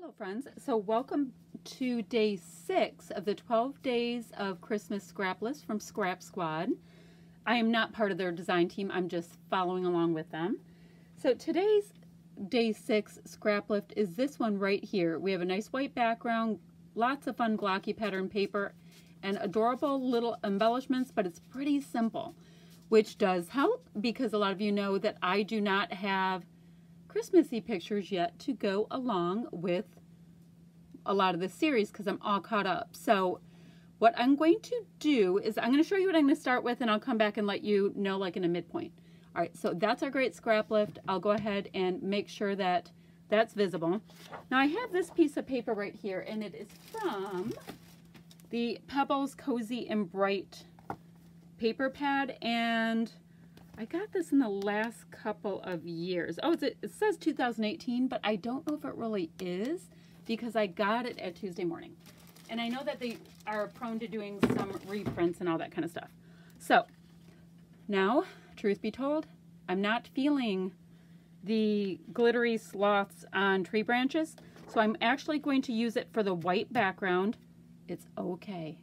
Hello friends, so welcome to day 6 of the 12 days of Christmas Scraplifts from Scrap Squad. I am not part of their design team, I'm just following along with them. So today's day 6 Scraplift is this one right here. We have a nice white background, lots of fun glossy pattern paper, and adorable little embellishments, but it's pretty simple, which does help because a lot of you know that I do not have Christmassy pictures yet to go along with a lot of this series because I'm all caught up. So what I'm going to do is I'm going to show you what I'm going to start with, and I'll come back and let you know like in a midpoint. All right, so that's our great scrap lift. I'll go ahead and make sure that that's visible. Now I have this piece of paper right here, and it is from the Pebbles Cozy and Bright paper pad, and I got this in the last couple of years. Oh, it says 2018, but I don't know if it really is because I got it at Tuesday morning. And I know that they are prone to doing some reprints and all that kind of stuff. So now, truth be told, I'm not feeling the glittery sloths on tree branches. So I'm actually going to use it for the white background. It's okay.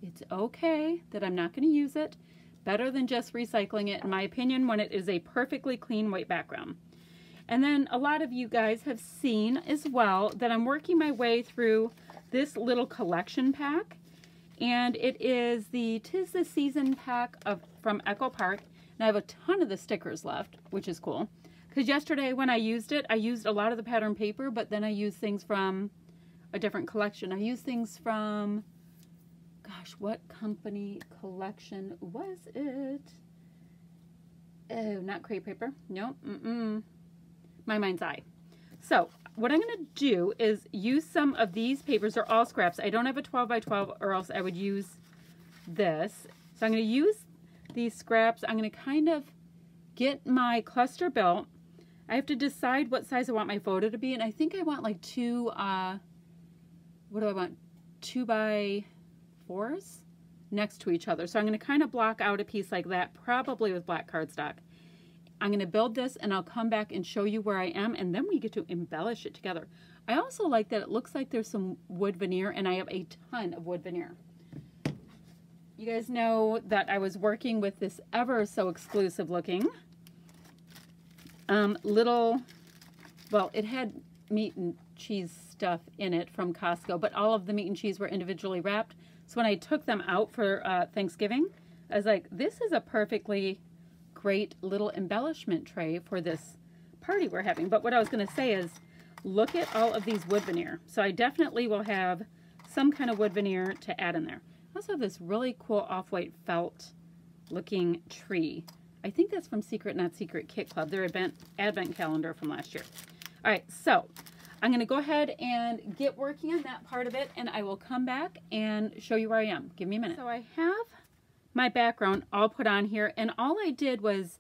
It's okay that I'm not going to use it. Better than just recycling it, in my opinion, when it is a perfectly clean white background. And then a lot of you guys have seen as well that I'm working my way through this little collection pack. And it is the 'Tis the Season pack from Echo Park. And I have a ton of the stickers left, which is cool. Because yesterday when I used it, I used a lot of the pattern paper, but then I used things from a different collection. I used things from... gosh, what company collection was it? Oh, not crepe paper. Nope. My mind's eye. So what I'm going to do is use some of these papers. They're all scraps. I don't have a 12 by 12 or else I would use this. So I'm going to use these scraps. I'm going to kind of get my cluster built. I have to decide what size I want my photo to be. And I think I want like two, what do I want? 2 by 4s next to each other. So I'm going to kind of block out a piece like that, probably with black cardstock. I'm going to build this and I'll come back and show you where I am, and then we get to embellish it together. I also like that it looks like there's some wood veneer, and I have a ton of wood veneer. You guys know that I was working with this ever so exclusive looking little, well, it had meat and cheese stuff in it from Costco, but all of the meat and cheese were individually wrapped. So when I took them out for Thanksgiving, I was like, this is a perfectly great little embellishment tray for this party we're having. But what I was going to say is, look at all of these wood veneer. So I definitely will have some kind of wood veneer to add in there. I also have this really cool off-white felt looking tree. I think that's from Secret Not Secret Kit Club, their advent calendar from last year. All right, so I'm going to go ahead and get working on that part of it, and I will come back and show you where I am. Give me a minute. So I have my background all put on here, and all I did was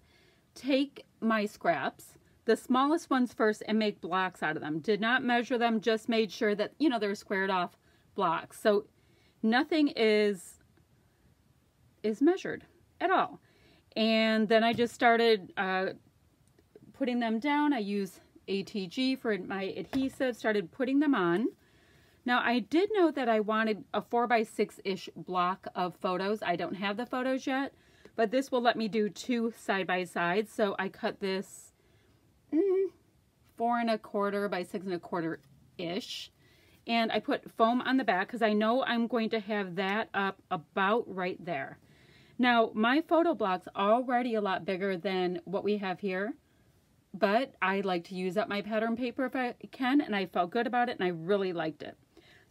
take my scraps, the smallest ones first, and make blocks out of them. Did not measure them, just made sure that, you know, they're squared off blocks. So nothing is measured at all. And then I just started putting them down. I use ATG for my adhesive, started putting them on. Now I did know that I wanted a 4x6-ish block of photos. I don't have the photos yet, but this will let me do 2 side by side. So I cut this 4 1/4 by 6 1/4-ish. And I put foam on the back because I know I'm going to have that up about right there. Now my photo block's already a lot bigger than what we have here, but I like to use up my pattern paper if I can, and I felt good about it and I really liked it.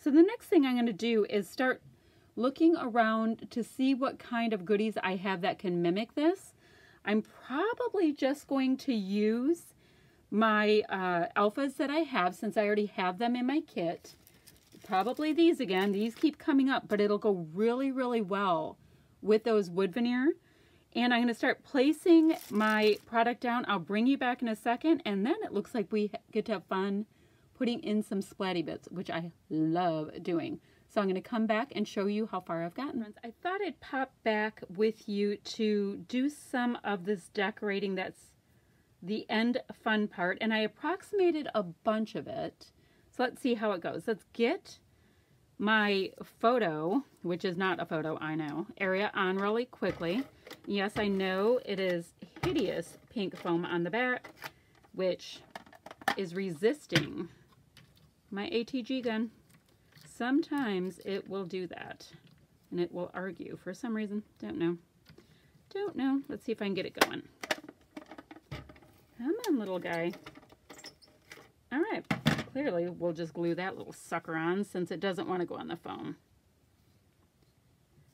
So the next thing I'm going to do is start looking around to see what kind of goodies I have that can mimic this. I'm probably just going to use my alphas that I have, since I already have them in my kit. Probably these again. These keep coming up, but it'll go really, really well with those wood veneer. And I'm going to start placing my product down. I'll bring you back in a second, and then it looks like we get to have fun putting in some splatty bits, which I love doing. So I'm going to come back and show you how far I've gotten. I thought I'd pop back with you to do some of this decorating. That's the end fun part, and I approximated a bunch of it. So let's see how it goes. Let's get my photo, which is not a photo, I know, area on really quickly. Yes, I know it is hideous pink foam on the back, which is resisting my ATG gun. Sometimes it will do that, and it will argue for some reason. Don't know. Don't know. Let's see if I can get it going. Come on, little guy. All right. Clearly, we'll just glue that little sucker on since it doesn't want to go on the foam.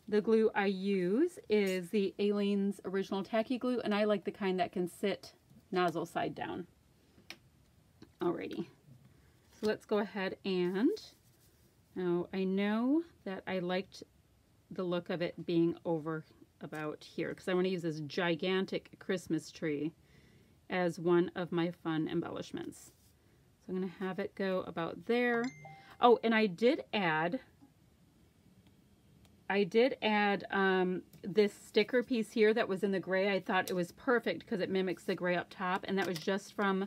The glue I use is the Aleene's Original Tacky Glue, and I like the kind that can sit nozzle side down. Alrighty. So let's go ahead and, now I know that I liked the look of it being over about here because I want to use this gigantic Christmas tree as one of my fun embellishments. So I'm going to have it go about there. Oh, and I did add this sticker piece here that was in the gray. I thought it was perfect because it mimics the gray up top, and that was just from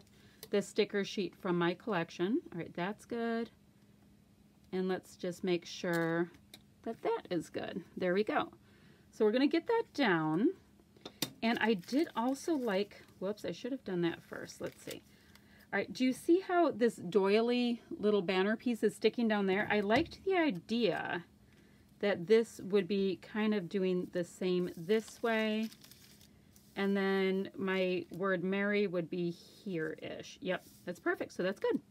the sticker sheet from my collection. All right, that's good. And let's just make sure that that is good. There we go. So we're going to get that down. And I did also like, whoops, I should have done that first. Let's see. All right, do you see how this doily little banner piece is sticking down there? I liked the idea that this would be kind of doing the same this way. And then my word Mary would be here-ish. Yep, that's perfect. So that's good.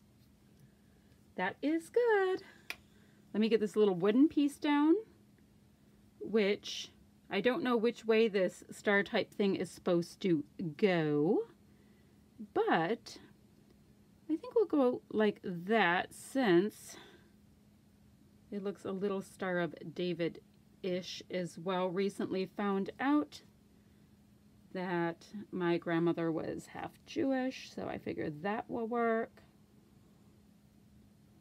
That is good. Let me get this little wooden piece down, which I don't know which way this star type thing is supposed to go, but I think we'll go like that since it looks a little Star of David-ish as well. Recently found out that my grandmother was half Jewish, so I figured that will work.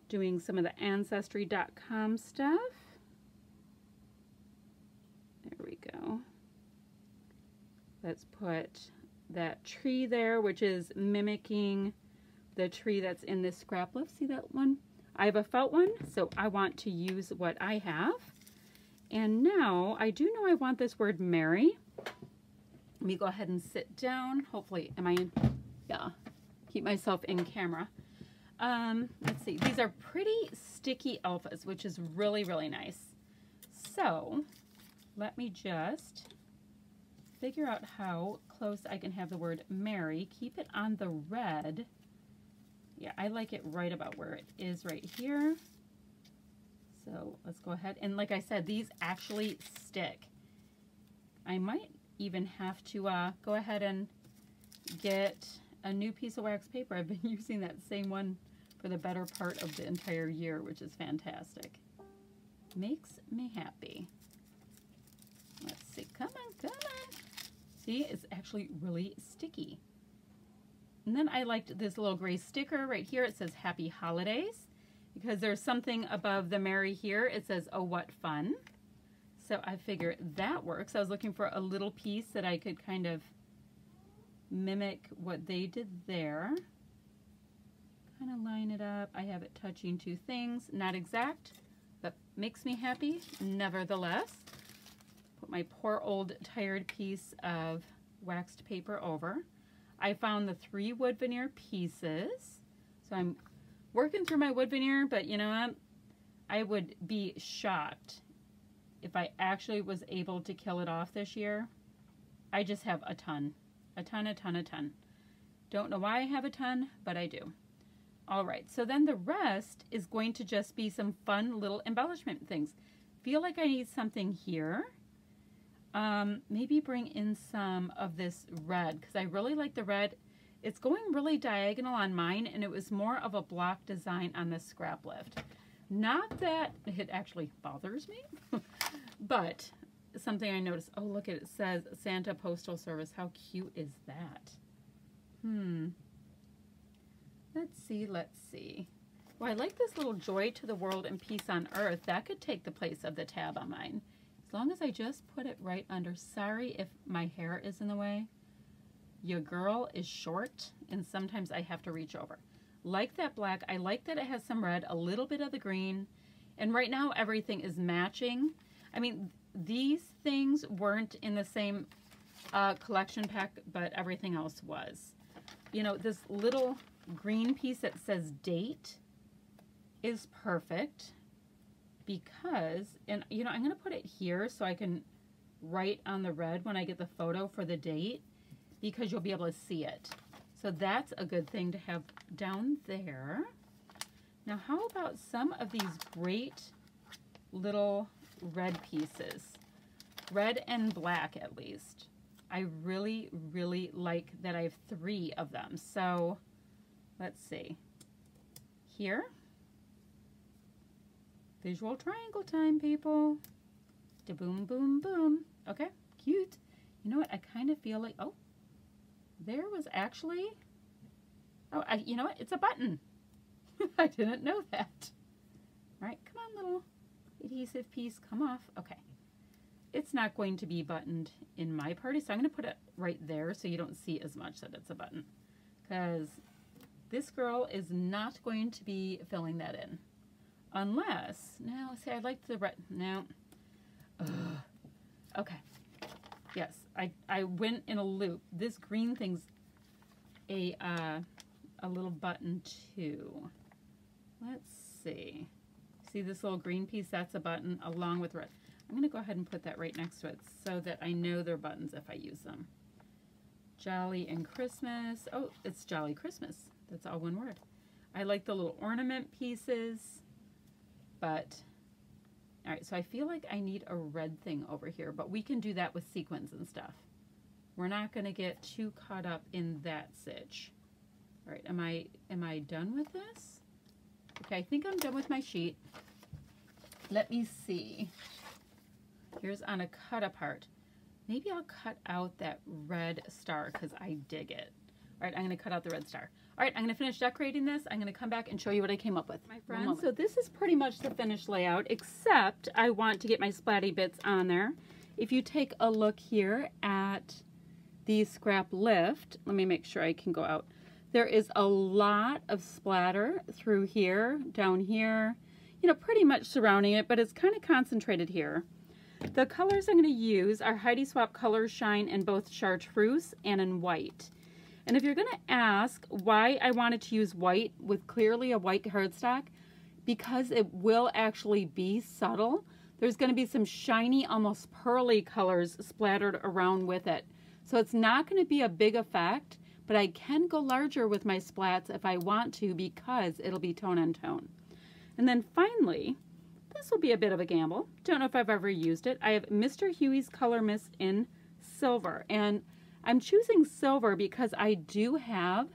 Doing some of the Ancestry.com stuff. There we go. Let's put that tree there, which is mimicking the tree that's in this Scraplift. See that one? I have a felt one, so I want to use what I have. And now, I do know I want this word Mary. Let me go ahead and sit down. Hopefully, am I in? Yeah. Keep myself in camera. Let's see. These are pretty sticky alphas, which is really, really nice. So, let me just figure out how close I can have the word Mary. Keep it on the red. Yeah, I like it right about where it is right here. So let's go ahead. And like I said, these actually stick. I might even have to go ahead and get a new piece of wax paper. I've been using that same one for the better part of the entire year, which is fantastic. Makes me happy. Let's see. Come on, come on. See, it's actually really sticky. And then I liked this little gray sticker right here. It says Happy Holidays because there's something above the Mary here. It says, oh, what fun. So I figure that works. I was looking for a little piece that I could kind of mimic what they did there. Kind of line it up. I have it touching two things. Not exact, but makes me happy nevertheless. Put my poor old tired piece of waxed paper over. I found the 3 wood veneer pieces. So I'm working through my wood veneer, but you know what? I would be shocked if I actually was able to kill it off this year. I just have a ton. A ton. Don't know why I have a ton, but I do. All right, so then the rest is going to just be some fun little embellishment things. Feel like I need something here. Maybe bring in some of this red because I really like the red. It's going really diagonal on mine, and it was more of a block design on the Scraplift. Not that it actually bothers me, but something I noticed. Oh, look at it. It says Santa Postal Service. How cute is that? Let's see. Well, I like this little Joy to the World and Peace on Earth. That could take the place of the tab on mine. As long as I just put it right under. Sorry if my hair is in the way. Your girl is short, and sometimes I have to reach over. like that black. I like that it has some red, a little bit of the green. And right now everything is matching. I mean, these things weren't in the same collection pack, but everything else was. You know, this little green piece that says date is perfect because, and you know, I'm going to put it here so I can write on the red when I get the photo for the date, because you'll be able to see it. So that's a good thing to have down there. Now, how about some of these great little red pieces? Red and black, at least. I really, really like that I have 3 of them. So, let's see. Here. Visual triangle time, people. Da-boom, boom, boom. Okay, cute. You know what? I kind of feel like, oh, there was actually, oh, you know what? It's a button. I didn't know that. All right, come on, little adhesive piece, come off. Okay. It's not going to be buttoned in my party, so I'm going to put it right there so you don't see as much that it's a button, because this girl is not going to be filling that in. Unless, now, see, I like the red, no. Ugh. Okay. Yes, I went in a loop. This green thing's a little button too. Let's see. See this little green piece? That's a button along with red. I'm going to go ahead and put that right next to it so that I know they're buttons if I use them. Jolly and Christmas. Oh, it's Jolly Christmas. That's all one word. I like the little ornament pieces, but all right, so I feel like I need a red thing over here, but we can do that with sequins and stuff. We're not going to get too caught up in that sitch. All right, am I done with this? Okay, I think I'm done with my sheet. Let me see. Here's on a cut apart. Maybe I'll cut out that red star because I dig it. All right, I'm going to cut out the red star. All right, I'm going to finish decorating this. I'm going to come back and show you what I came up with. My friends, so this is pretty much the finished layout, except I want to get my splatty bits on there. If you take a look here at the Scraplift, let me make sure I can go out. There is a lot of splatter through here, down here, you know, pretty much surrounding it, but it's kind of concentrated here. The colors I'm going to use are Heidi Swapp Color Shine in both chartreuse and in white. And if you're going to ask why I wanted to use white with clearly a white cardstock, because it will actually be subtle. There's going to be some shiny, almost pearly colors splattered around with it. So it's not going to be a big effect, but I can go larger with my splats if I want to because it'll be tone on tone. And then finally, this will be a bit of a gamble. Don't know if I've ever used it. I have Mr. Huey's Color Mist in silver, and I'm choosing silver because I do have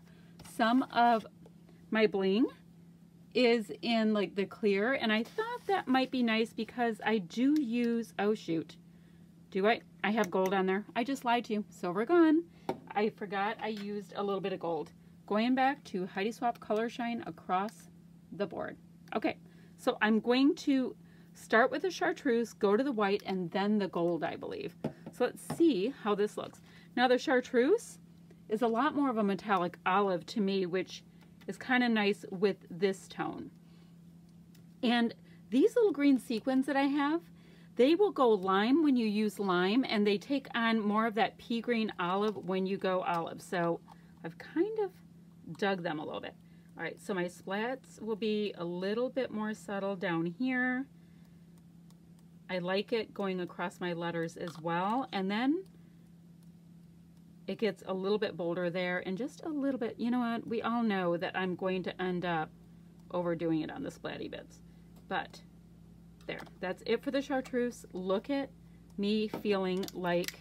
some of my bling is in like the clear, and I thought that might be nice because I do use, oh shoot, do I have gold on there. I just lied to you. Silver gone. I forgot I used a little bit of gold. Going back to Heidi Swapp Color Shine across the board. Okay, so I'm going to start with the chartreuse, go to the white, and then the gold, I believe. So let's see how this looks. Now the chartreuse is a lot more of a metallic olive to me, which is kind of nice with this tone. And these little green sequins that I have, they will go lime when you use lime, and they take on more of that pea green olive when you go olive. So I've kind of dug them a little bit. All right, so my splats will be a little bit more subtle down here. I like it going across my letters as well. And then it gets a little bit bolder there and just a little bit, you know what, we all know that I'm going to end up overdoing it on the splatty bits. But there, that's it for the chartreuse. Look at me feeling like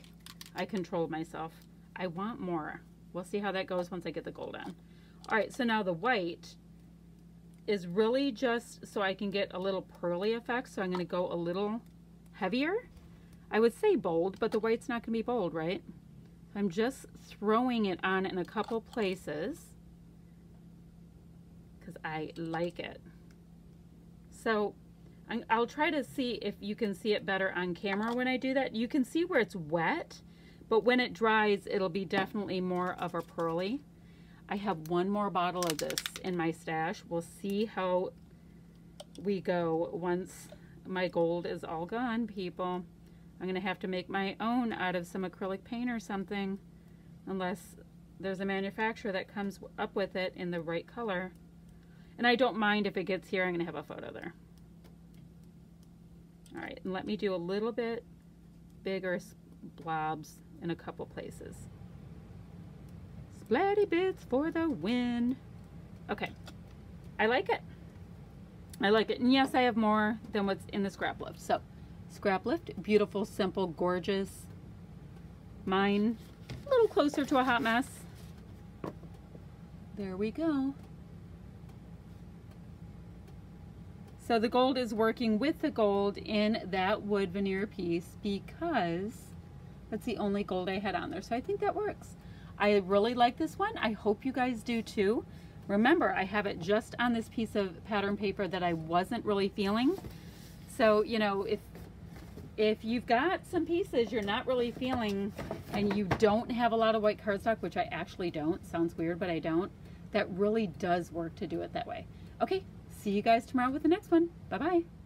I controlled myself. I want more. We'll see how that goes once I get the gold on. All right, so now the white is really just so I can get a little pearly effect. So I'm going to go a little heavier. I would say bold, but the white's not going to be bold, right? I'm just throwing it on in a couple places because I like it. So I'll try to see if you can see it better on camera when I do that. You can see where it's wet, but when it dries, it'll be definitely more of a pearly. I have one more bottle of this in my stash. We'll see how we go once my gold is all gone, people. I'm gonna have to make my own out of some acrylic paint or something, unless there's a manufacturer that comes up with it in the right color. And I don't mind if it gets here, I'm gonna have a photo there. All right, and let me do a little bit bigger blobs in a couple places. Splatty bits for the win. Okay, I like it. I like it. And yes, I have more than what's in the Scraplift. So, Scraplift, beautiful, simple, gorgeous. Mine, a little closer to a hot mess. There we go. So the gold is working with the gold in that wood veneer piece because that's the only gold I had on there. So I think that works. I really like this one. I hope you guys do too. Remember, I have it just on this piece of pattern paper that I wasn't really feeling. So, you know, if you've got some pieces you're not really feeling and you don't have a lot of white cardstock, which I actually don't, sounds weird, but I don't, that really does work to do it that way. Okay, see you guys tomorrow with the next one. Bye-bye.